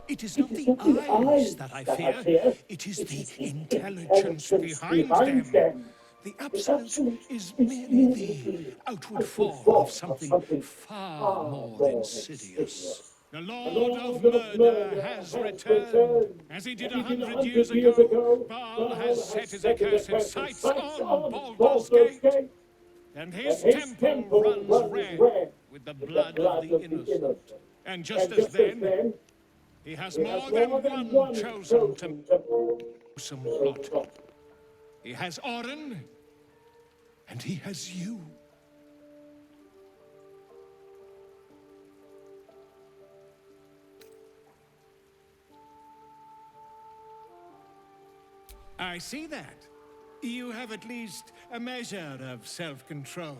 It is not the eyes that I fear, it is the intelligence behind them. The absolute is merely the outward form of something far more insidious. The Lord of Murder has returned. As he did 100 years ago, Baal has set his accursed sights on Baldur's Gate, and his temple runs red with the blood of the innocent. And just as then, he has more than one chosen to some plot. He has Orin, and he has you. I see that. You have at least a measure of self-control.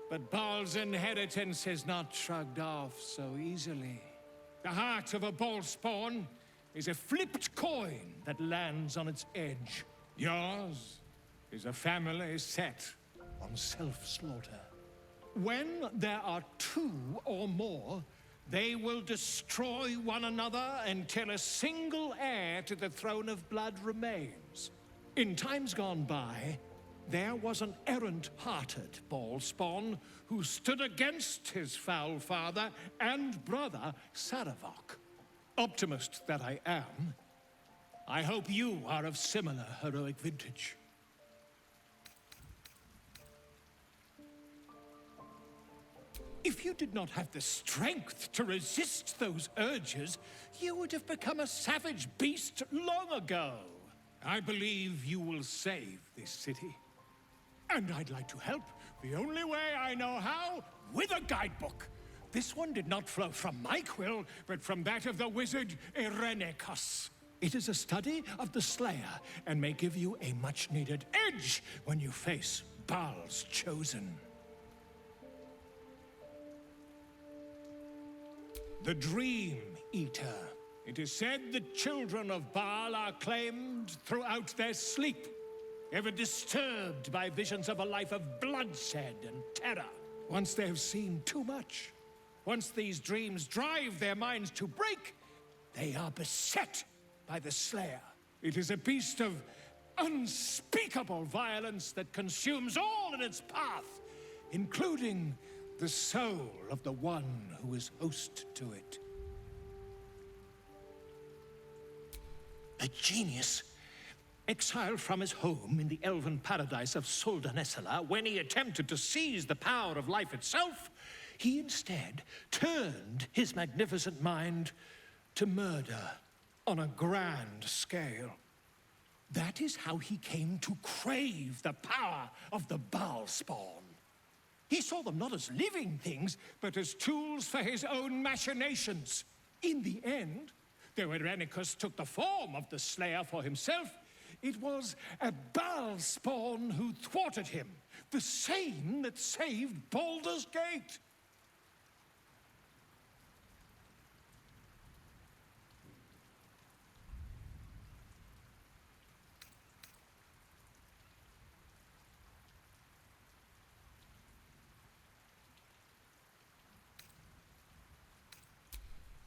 But Baal's inheritance is not shrugged off so easily. The heart of a Ballspawn is a flipped coin that lands on its edge. Yours is a family set on self-slaughter. When there are two or more, they will destroy one another until a single heir to the throne of blood remains. In times gone by, there was an errant-hearted Ballspawn who stood against his foul father and brother, Saravok. Optimist that I am, I hope you are of similar heroic vintage. If you did not have the strength to resist those urges, you would have become a savage beast long ago. I believe you will save this city. And I'd like to help, the only way I know how, with a guidebook. This one did not flow from my quill, but from that of the wizard Irenicus. It is a study of the Slayer, and may give you a much-needed edge when you face Baal's Chosen. The Dream Eater. It is said the children of Baal are claimed throughout their sleep, ever disturbed by visions of a life of bloodshed and terror. Once they have seen too much, once these dreams drive their minds to break, they are beset by the Slayer. It is a beast of unspeakable violence that consumes all in its path, including the soul of the one who is host to it. A genius, exiled from his home in the elven paradise of Soldanessala, when he attempted to seize the power of life itself, he instead turned his magnificent mind to murder on a grand scale. That is how he came to crave the power of the Baalspawn. He saw them not as living things, but as tools for his own machinations. In the end, though Irenicus took the form of the Slayer for himself, it was a Baalspawn who thwarted him, the same that saved Baldur's Gate.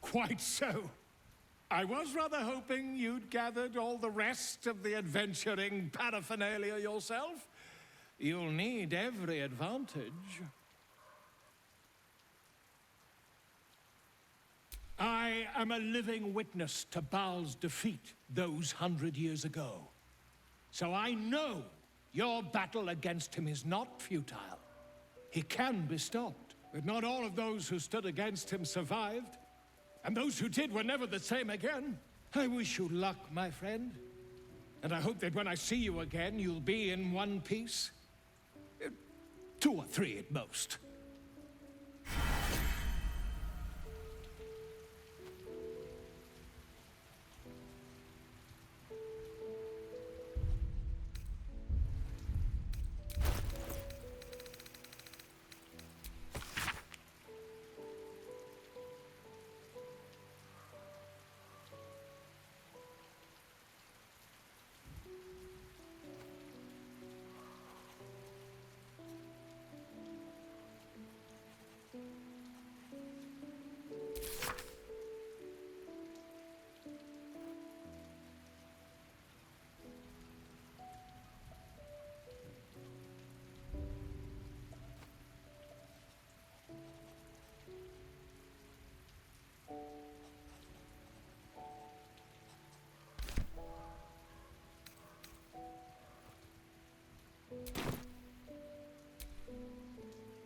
Quite so. I was rather hoping you'd gathered all the rest of the adventuring paraphernalia yourself. You'll need every advantage. I am a living witness to Baal's defeat those 100 years ago. So I know your battle against him is not futile. He can be stopped, but not all of those who stood against him survived. And those who did were never the same again. I wish you luck, my friend. And I hope that when I see you again, you'll be in one piece. 2 or 3 at most.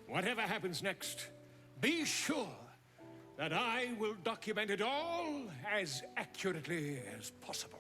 Whatever happens next, be sure that I will document it all as accurately as possible.